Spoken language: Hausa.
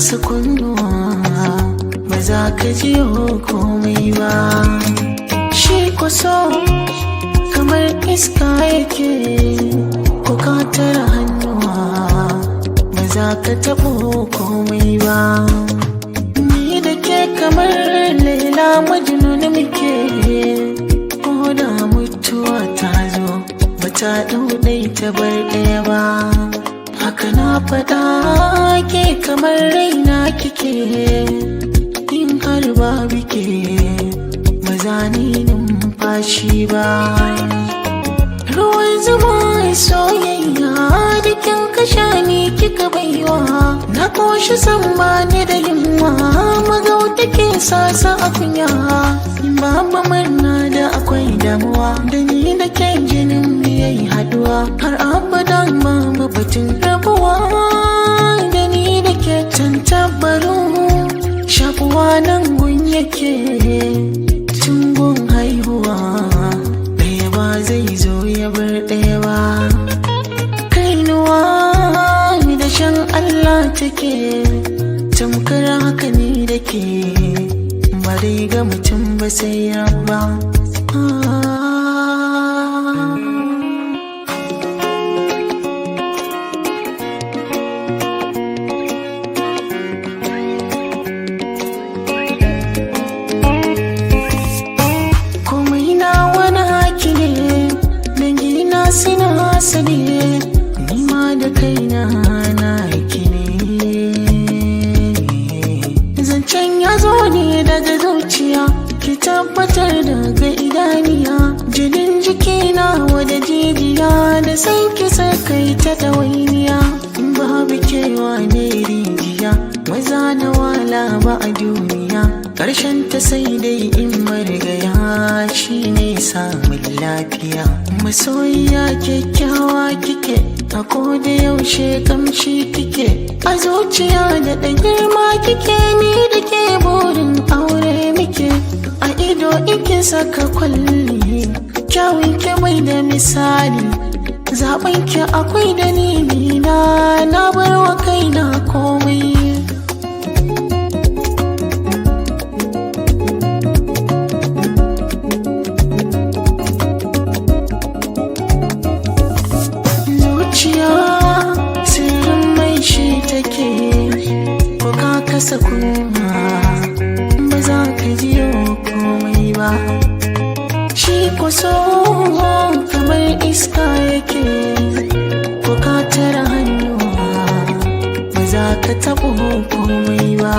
kasa kunnuwa ba za ka ji komai ba. Shi kwaso kamar iska yake, ko ka tara hannuwa ba za ka taɓo komai ba. Ni da ke kamar Laila Majnun muke, ko da mutuwa ta zo ba ta ɗauɗai ta bar ɗaya ba. Haka na faɗa ke kamar raina kike, in har ba bike ba za ni numfashi ba. Ruwan zuma soyayya da kin kasha ni kika baiwa, na koshi san ba ni da yunwa, magauta ke sasa a kunya. Babu murna da akwai damuwa, da ni da ke jinin mu yayi haduwa, har abadan babu batun rabuwa. Da ni da ke tantabaru shafuwa nan gun yake, tun gun haihuwa ɗaya ba zai zo ya bar ɗaya ba. Kainuwa da shan Allah take, tamkar haka ni da ke, ba dai ga mutum ba sai rabba. Komai na wani haki ne, dangina suna hasali, nima da kaina na haki ne. Zancen ya zo ne daga zuciya, ki tabbatar daga idaniya, jinin jikina wada jijiya, da sai ki sakai ta ɗawainiya. Babu kewa ne rijiya, maza na wala ba a duniya, ƙarshen ta sai dai in marigaya, shi ne samun lafiya. Masoyiya kyakkyawa kike, a koda yaushe kamshi kike, a zuciya da ɗan girma kike, ni da ke burin aure muke. A ido ike saka kwalli, kyawun ke bai da misali, zaɓen ki akwai dalili na bar wa kaina komai. Zuciya sirrin mai shi take, ko ka kasa kuma ba za ka ji komai ba. Shi kwaso kamar iska yake, ko ka tara hannuwa ba za ka taɓo komai ba.